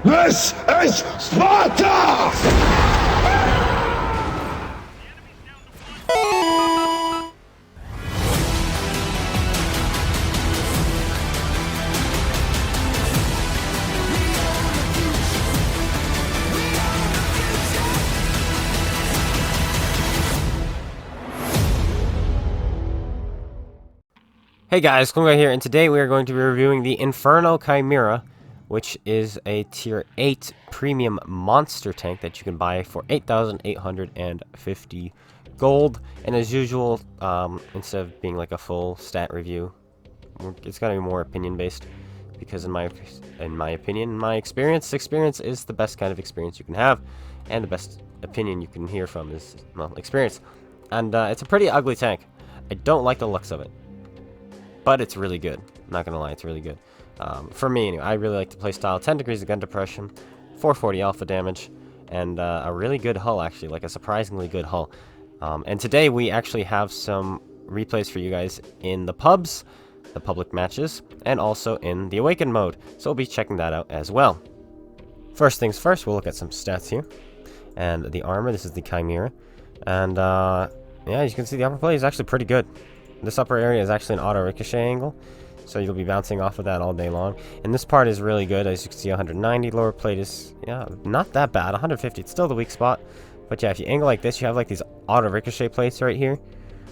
This is Sparta! Hey guys, Chimera here, and today we are going to be reviewing the Inferno Chimera, which is a tier 8 premium monster tank that you can buy for 8,850 gold. And as usual, instead of being like a full stat review, it's going to be more opinion based, because in my opinion, in my experience is the best kind of experience you can have, and the best opinion you can hear from is, well, experience. And it's a pretty ugly tank. I don't like the looks of it, but it's really good. Not gonna lie, it's really good. For me, anyway, I really like the playstyle. 10 degrees of gun depression, 440 alpha damage, and a really good hull, actually, like a surprisingly good hull. And today we actually have some replays for you guys in the pubs, the public matches, and also in the Awakened mode. So we'll be checking that out as well. First things first, we'll look at some stats here. And the armor, this is the Chimera. And yeah, as you can see, the upper plate is actually pretty good. This upper area is actually an auto ricochet angle, so you'll be bouncing off of that all day long. And this part is really good. As you can see, 190. Lower plate is, yeah, not that bad. 150, it's still the weak spot. But yeah, if you angle like this, you have like these auto ricochet plates right here,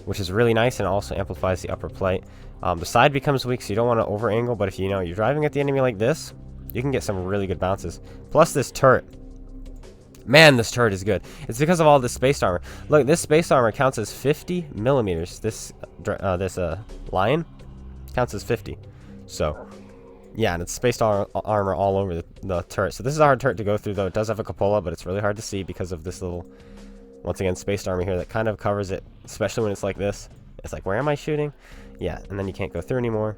which is really nice, and also amplifies the upper plate. The side becomes weak, so you don't want to over angle, but if you know you're driving at the enemy like this, you can get some really good bounces. Plus this turret. Man, this turret is good. It's because of all this space armor. Look, this space armor counts as 50 millimeters. This lion counts as 50. So, yeah, and it's space armor all over the turret. So this is a hard turret to go through, though. It does have a cupola, but it's really hard to see because of this little, once again, space armor here that kind of covers it, especially when it's like this. It's like, where am I shooting? Yeah, and then you can't go through anymore.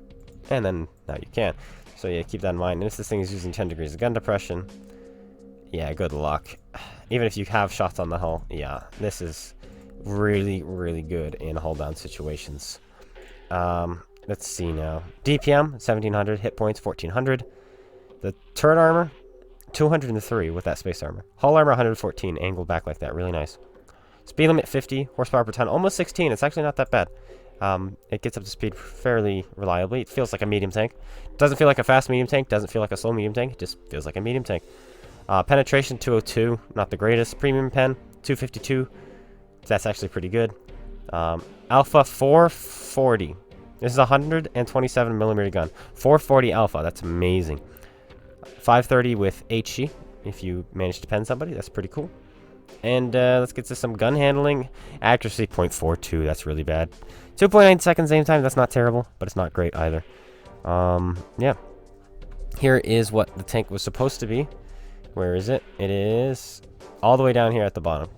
And then now you can. So yeah, keep that in mind. And if this thing is using 10 degrees of gun depression, yeah, good luck. Even if you have shots on the hull, yeah, this is really, really good in hull down situations. Let's see now. DPM, 1700. Hit points, 1400. The turret armor, 203 with that space armor. Hull armor, 114. Angled back like that. Really nice. Speed limit, 50. Horsepower per ton, almost 16. It's actually not that bad. It gets up to speed fairly reliably. It feels like a medium tank. Doesn't feel like a fast medium tank. Doesn't feel like a slow medium tank. It just feels like a medium tank. Penetration 202, not the greatest. Premium pen 252, that's actually pretty good. Alpha 440. This is a 127 millimeter gun. 440 alpha, that's amazing. 530 with HE. If you manage to pen somebody, that's pretty cool. And let's get to some gun handling. Accuracy 0.42, that's really bad. 2.9 seconds aim time, that's not terrible, but it's not great either. Yeah. Here is what the tank was supposed to be. Where is it? It is all the way down here at the bottom.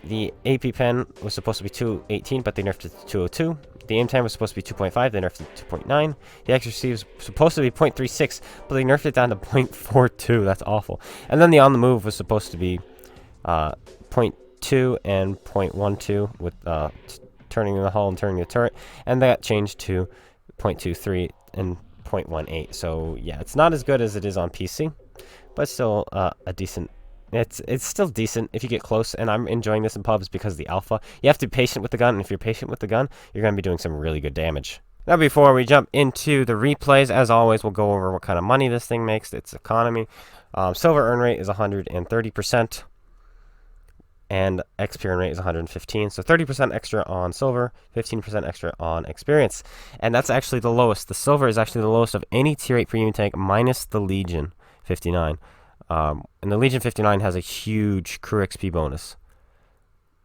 The AP pen was supposed to be 218, but they nerfed it to 202. The aim time was supposed to be 2.5, they nerfed it to 2.9. The accuracy was supposed to be 0.36, but they nerfed it down to 0.42. That's awful. And then the on the move was supposed to be 0.2 and 0.12 with turning the hull and turning the turret, and that changed to 0.23 and 0.18. So yeah, it's not as good as it is on PC, but still a decent. It's still decent if you get close, and I'm enjoying this in pubs because of the alpha. You have to be patient with the gun, and if you're patient with the gun, you're going to be doing some really good damage. Now, before we jump into the replays, as always, we'll go over what kind of money this thing makes, its economy. Silver earn rate is 130%, and XP earn rate is 115. So 30% extra on silver, 15% extra on experience, and that's actually the lowest. The silver is actually the lowest of any tier 8 premium tank, minus the Legion 59. And the Legion 59 has a huge crew XP bonus,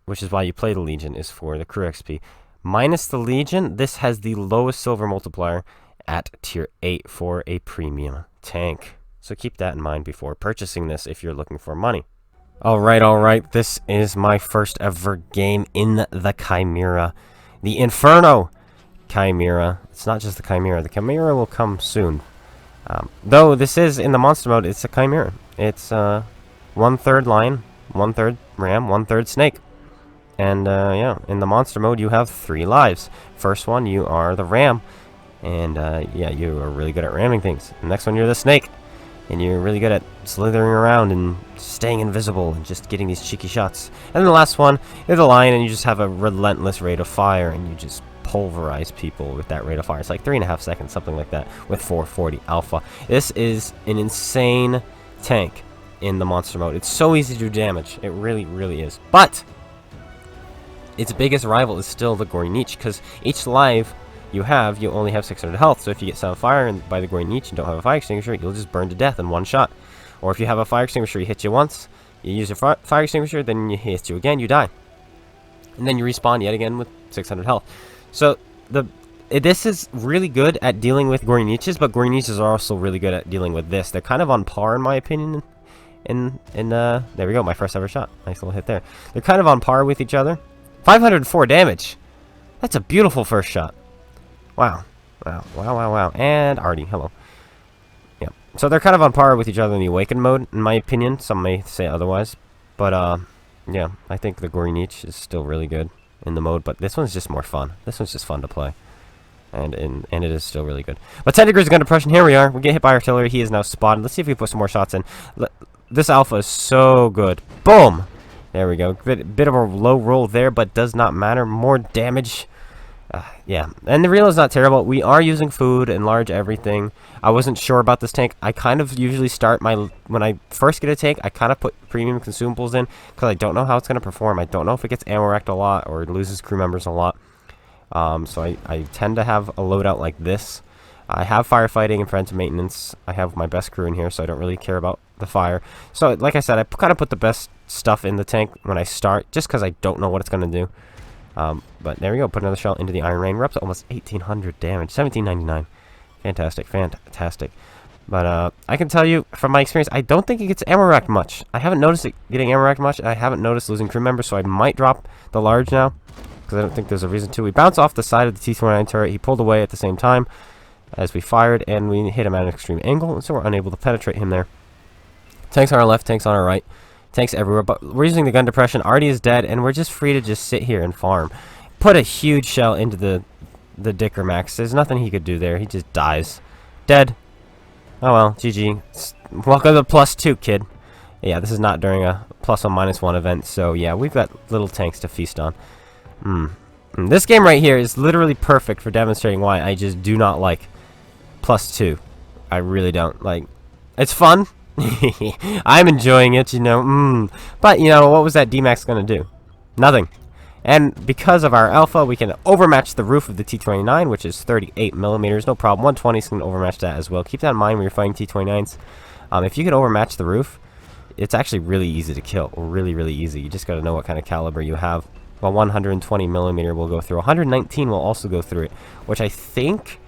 which is why you play the Legion, is for the crew XP. Minus the Legion, this has the lowest silver multiplier at tier 8 for a premium tank. So keep that in mind before purchasing this if you're looking for money. Alright, this is my first ever game in the Chimera. The Inferno Chimera. It's not just the Chimera. The Chimera will come soon. Though this is in the monster mode, it's a Chimera. It's 1/3 lion, 1/3 ram, 1/3 snake. And yeah, in the monster mode you have 3 lives. First one, you are the ram, and yeah, you are really good at ramming things. The next one, you're the snake, and you're really good at slithering around and staying invisible and just getting these cheeky shots. And then the last one, you're the Lion, and you just have a relentless rate of fire, and you just pulverize people with that rate of fire. It's like 3.5 seconds, something like that, with 440 alpha. This is an insane tank in the monster mode. It's so easy to do damage. It really, really is. But its biggest rival is still the Gory Niche, because each life you only have 600 health. So if you get set on fire by the Gory Niche and don't have a fire extinguisher, you'll just burn to death in one shot. Or if you have a fire extinguisher, he hits you once, you use your fire extinguisher, then he hits you again, you die. And then you respawn yet again with 600 health. So this is really good at dealing with Gory Niches, but Gory Niches are also really good at dealing with this. They're kind of on par, in my opinion. There we go, my first ever shot. Nice little hit there. They're kind of on par with each other. 504 damage. That's a beautiful first shot. Wow. Wow, wow, wow, wow. And Artie, hello. Yeah. So they're kind of on par with each other in the Awakened mode, in my opinion. Some may say otherwise. But, yeah, I think the Gory Niche is still really good in the mode, but this one's just more fun. This one's just fun to play. And it is still really good. But 10 degrees of gun depression, here we are. We get hit by artillery. He is now spotted. Let's see if we put some more shots in. This alpha is so good. Boom! There we go. Bit of a low roll there, but does not matter. More damage. Yeah. And the reload is not terrible. We are using food and large everything. I wasn't sure about this tank. I kind of usually start when I first get a tank, I kind of put premium consumables in, because I don't know how it's going to perform. I don't know if it gets ammo wrecked a lot or it loses crew members a lot. So I tend to have a loadout like this. I have firefighting and preventive maintenance. I have my best crew in here, so I don't really care about the fire. So, like I said, I kind of put the best stuff in the tank when I start, just because I don't know what it's going to do. But there we go. Put another shell into the Iron Rain. We're up to almost 1,800 damage. 1,799. Fantastic, fantastic. But I can tell you from my experience, I don't think it gets ammo racked much. I haven't noticed it getting ammo racked much. I haven't noticed losing crew members, so I might drop the large now, because I don't think there's a reason to. We bounced off the side of the T-29 turret. He pulled away at the same time as we fired, and we hit him at an extreme angle, and so we're unable to penetrate him there. Tanks on our left, tanks on our right, tanks everywhere, but we're using the gun depression. Artie is dead, and we're just free to just sit here and farm. Put a huge shell into the Dicker Max. There's nothing he could do there. He just dies. Dead. Oh well, GG. Welcome to +2, kid. Yeah, this is not during a +1 -1 event, so yeah, we've got little tanks to feast on. This game right here is literally perfect for demonstrating why I just do not like +2. I really don't. Like, it's fun. I'm enjoying it, you know. But, you know, what was that D-Max going to do? Nothing. And because of our alpha, we can overmatch the roof of the T-29, which is 38 millimeters. No problem. 120s can overmatch that as well. Keep that in mind when you're fighting T-29s. If you can overmatch the roof, it's actually really easy to kill. Really, really easy. You just got to know what kind of caliber you have. Well, 120 millimeter will go through. 119 will also go through it, which I think...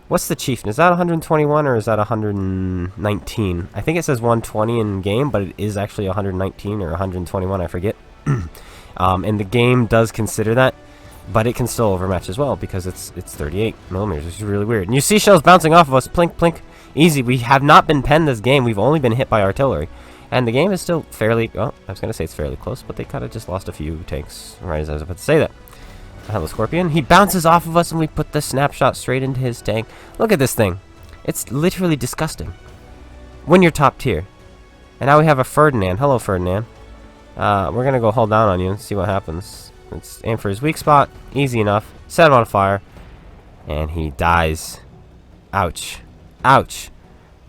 What's the Chieftain? Is that 121 or is that 119? I think it says 120 in game, but it is actually 119 or 121, I forget. And the game does consider that, but it can still overmatch as well because it's 38 millimeters, which is really weird. And you see shells bouncing off of us, plink, plink, easy. We have not been penned this game. We've only been hit by artillery. And the game is still fairly, well, I was going to say it's fairly close, but they kind of just lost a few tanks right as I was about to say that. Hello, Scorpion. He bounces off of us and we put the snapshot straight into his tank. Look at this thing. It's literally disgusting. When you're top tier. And now we have a Ferdinand. Hello, Ferdinand. We're going to go hold down on you and see what happens. Let's aim for his weak spot. Easy enough. Set him on fire. And he dies. Ouch. Ouch.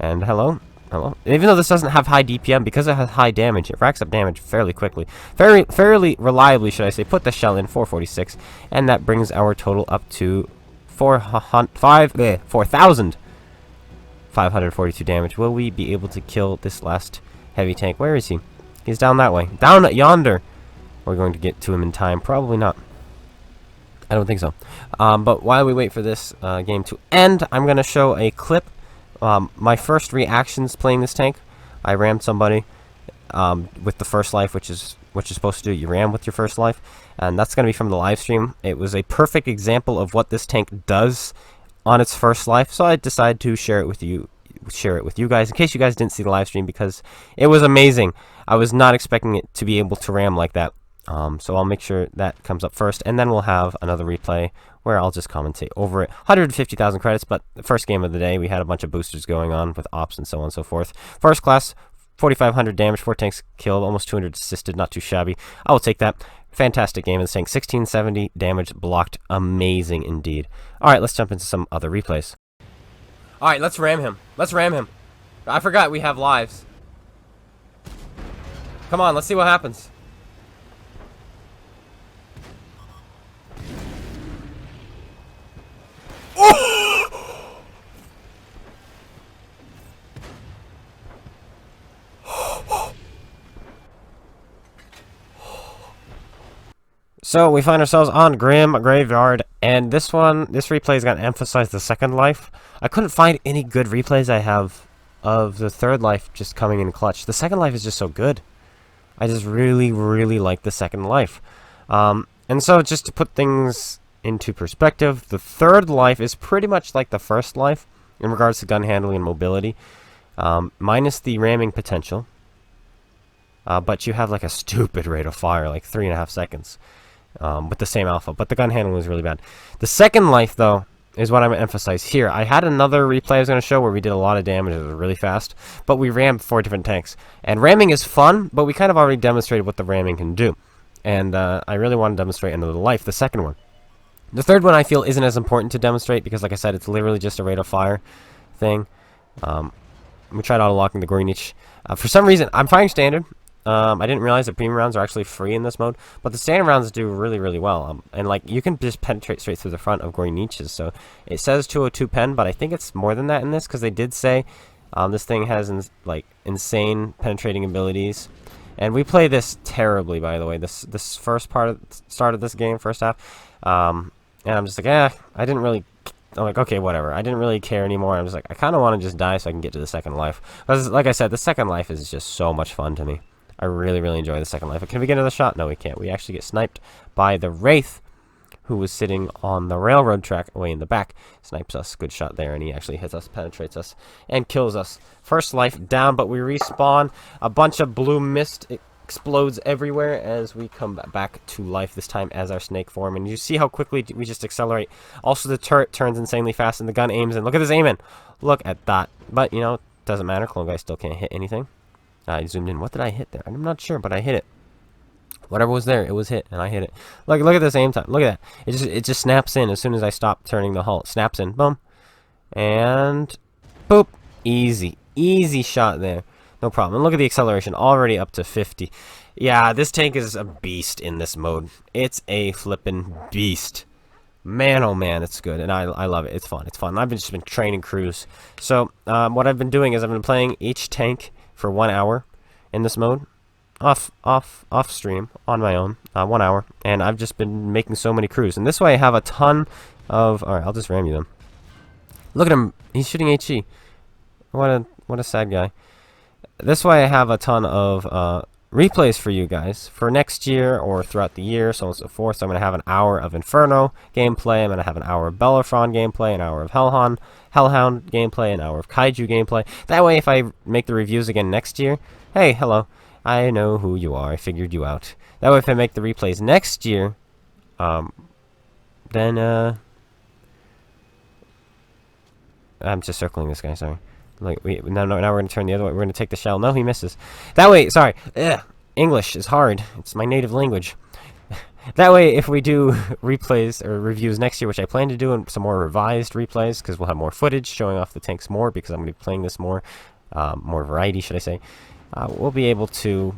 And hello. Hello. Even though this doesn't have high DPM, because it has high damage, it racks up damage fairly quickly. Fairly reliably, should I say. Put the shell in, 446. And that brings our total up to 4,542 damage. Will we be able to kill this last heavy tank? Where is he? He's down that way. Down yonder. We're going to get to him in time. Probably not. I don't think so. But while we wait for this game to end, I'm going to show a clip. My first reactions playing this tank. I rammed somebody with the first life, which is what you're supposed to do. You ram with your first life, and that's going to be from the live stream. It was a perfect example of what this tank does on its first life, so I decided to share it with you guys in case you guys didn't see the live stream, because it was amazing. I was not expecting it to be able to ram like that. So I'll make sure that comes up first, and then we'll have another replay where I'll just commentate over it. 150,000 credits, but the first game of the day, we had a bunch of boosters going on with ops and so on and so forth. First class, 4,500 damage, 4 tanks killed, almost 200 assisted, not too shabby. I will take that. Fantastic game of this tank, 1670 damage blocked, amazing indeed. Alright, let's jump into some other replays. Alright, let's ram him. Let's ram him. I forgot we have lives. Come on, let's see what happens. So we find ourselves on Grim Graveyard, and this replay is going to emphasize the second life. I couldn't find any good replays I have of the third life just coming in clutch. The second life is just so good. I just really, really like the second life. And so just to put things into perspective, the third life is pretty much like the first life in regards to gun handling and mobility, minus the ramming potential. But you have like a stupid rate of fire, like 3.5 seconds. With the same alpha, but the gun handling was really bad. The second life, though, is what I'm going to emphasize here. I had another replay I was going to show where we did a lot of damage. It was really fast, but we rammed 4 different tanks. And ramming is fun, but we kind of already demonstrated what the ramming can do. And I really want to demonstrate another life, the second one. The third one I feel isn't as important to demonstrate because, like I said, it's literally just a rate of fire thing. We tried auto-locking the Greenwich. For some reason, I'm firing standard. I didn't realize that premium rounds are actually free in this mode, but the standard rounds do really, really well. And like you can just penetrate straight through the front of Gory Niches. So it says 202 pen, but I think it's more than that in this because they did say this thing has insane penetrating abilities. And we play this terribly, by the way. This first start of this game, first half, and I'm just like, I didn't really. I'm like, okay, whatever. I didn't really care anymore. I was like, I kind of want to just die so I can get to the second life. Because, like I said, the second life is just so much fun to me. I really, really enjoy the second life. Can we get another shot? No, we can't. We actually get sniped by the Wraith, who was sitting on the railroad track way in the back. Snipes us. Good shot there, and he actually hits us, penetrates us, and kills us. First life down, but we respawn. A bunch of blue mist explodes everywhere as we come back to life, this time as our snake form. And you see how quickly we just accelerate. Also, the turret turns insanely fast, and the gun aims in. Look at this aiming. Look at that. But, you know, it doesn't matter. Clone guy still can't hit anything. I zoomed in. What did I hit there? I'm not sure, but I hit it. Whatever was there, it was hit, and I hit it. Look at this aim time. Look at that. It just snaps in as soon as I stop turning the hull. It snaps in. Boom. And boop. Easy. Easy shot there. No problem. And look at the acceleration. Already up to 50. Yeah, this tank is a beast in this mode. It's a flippin' beast. Man, oh man, it's good, and I love it. It's fun. It's fun. I've just been training crews. So what I've been doing is I've been playing each tank for 1 hour in this mode, off stream on my own, 1 hour, and I've just been making so many crews. And this way I have a ton of. All right, I'll just ram you them. Look at him. He's shooting HE. What a sad guy. This way I have a ton of replays for you guys for next year or throughout the year, so on and so forth. So I'm going to have an hour of Inferno gameplay, I'm going to have an hour of Bellerophon gameplay, an hour of Hellhound gameplay, an hour of Kaiju gameplay. That way if I make the reviews again next year, hey, hello, I know who you are, I figured you out. That way if I make the replays next year, then I'm just circling this guy, sorry. Like, now we're going to turn the other way. We're going to take the shell. No, he misses. That way, sorry. English is hard. It's my native language. That way, if we do replays or reviews next year, which I plan to do, and some more revised replays, because we'll have more footage showing off the tanks more, because I'm going to be playing this more variety, should I say. We'll be able to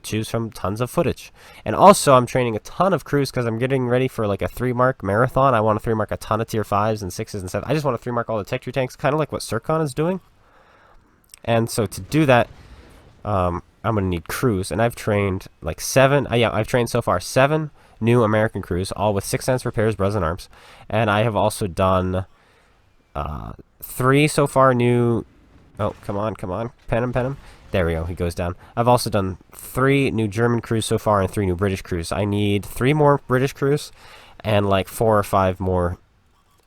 choose from tons of footage. And also I'm training a ton of crews because I'm getting ready for like a 3-mark marathon. I want to 3-mark a ton of tier 5s and 6s and 7s. I just want to 3-mark all the tech tree tanks, kind of like what Circon is doing. And so to do that, I'm going to need crews, and I've trained like 7, I've trained so far 7 new American crews, all with 6 sense repairs, bros, and arms. And I have also done 3 so far new. Oh, come on, pen him. There we go, he goes down. I've also done 3 new German crews so far and 3 new British crews. I need 3 more British crews and like 4 or 5 more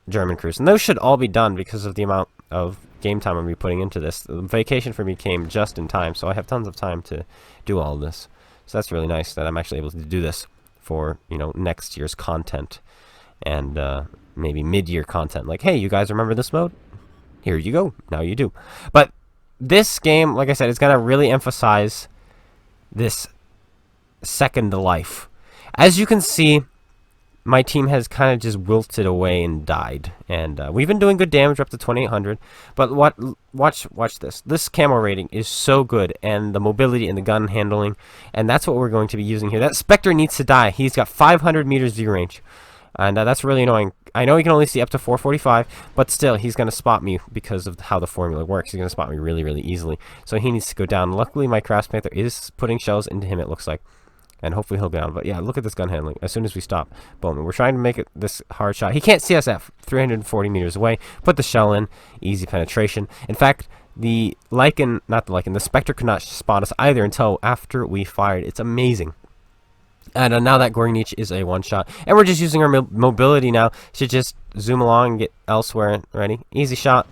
German crews. And those should all be done because of the amount of game time I'm going to be putting into this. The vacation for me came just in time, so I have tons of time to do all of this. So that's really nice that I'm actually able to do this for, you know, next year's content. And maybe mid-year content. Like, hey, you guys remember this mode? Here you go. Now you do. But this game, like I said, is going to really emphasize this second life. As you can see, my team has kind of just wilted away and died. And we've been doing good damage, up to 2,800. But watch this. This camo rating is so good, and the mobility and the gun handling, and that's what we're going to be using here. That Spectre needs to die. He's got 500 meters view range, and that's really annoying. I know he can only see up to 445, but still, he's going to spot me because of how the formula works. He's going to spot me really, really easily. So he needs to go down. Luckily, my Craft Panther is putting shells into him, it looks like. And hopefully he'll be down. But yeah, look at this gun handling. As soon as we stop, boom. We're trying to make it this hard shot. He can't see us at 340 meters away. Put the shell in. Easy penetration. In fact, the Spectre could not spot us either until after we fired. It's amazing. And now that Goring Niche is a one-shot. And we're just using our mobility now to just zoom along and get elsewhere. Ready? Easy shot.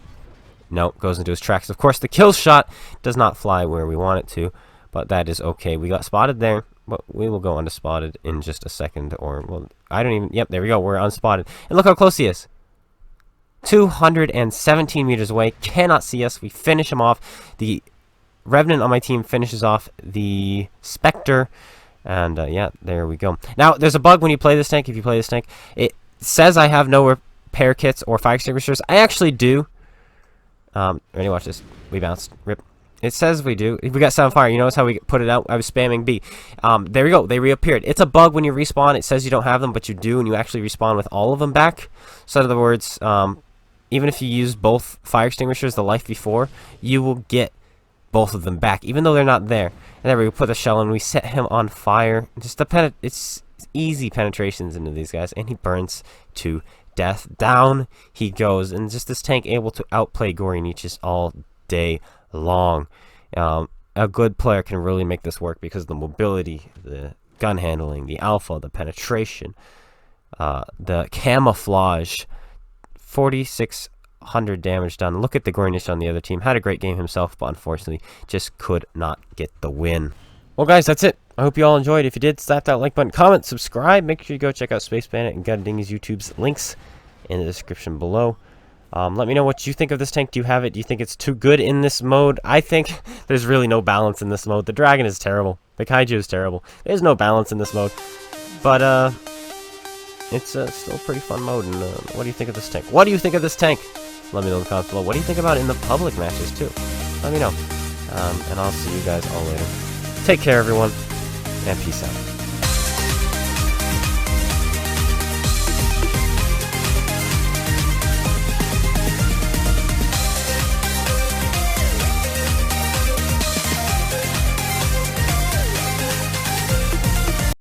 Nope, goes into his tracks. Of course, the kill shot does not fly where we want it to. But that is okay. We got spotted there. But we will go unspotted in just a second. Or, well, I don't even... Yep, there we go. We're unspotted. And look how close he is. 217 meters away. Cannot see us. We finish him off. The Revenant on my team finishes off the Spectre. And, yeah, there we go. Now, there's a bug when you play this tank. If you play this tank, it says I have no repair kits or fire extinguishers. I actually do. Ready? Watch this. We bounced. Rip. It says we do. We got 7 fire. You notice how we put it out? I was spamming B. There we go. They reappeared. It's a bug when you respawn. It says you don't have them, but you do, and you actually respawn with all of them back. So in other words, even if you use both fire extinguishers the life before, you will get both of them back, even though they're not there. And there we go. Put the shell in. We set him on fire. Just it's easy penetrations into these guys, and he burns to death. Down he goes, and just this tank able to outplay Goring Niches all day long. A good player can really make this work because of the mobility, the gun handling, the alpha, the penetration, the camouflage. 4,600 damage done. Look at the Goring Niche on the other team. Had a great game himself, but unfortunately just could not get the win. Well, guys, that's it. I hope you all enjoyed. If you did, slap that like button, comment, subscribe. Make sure you go check out Space Planet and GotADingy's YouTube's links in the description below. Let me know what you think of this tank. Do you have it? Do you think it's too good in this mode? I think there's really no balance in this mode. The dragon is terrible. The kaiju is terrible. There's no balance in this mode. But, it's still a pretty fun mode. And what do you think of this tank? What do you think of this tank? Let me know in the comments below. What do you think about it in the public matches, too? Let me know. And I'll see you guys all later. Take care, everyone, and peace out.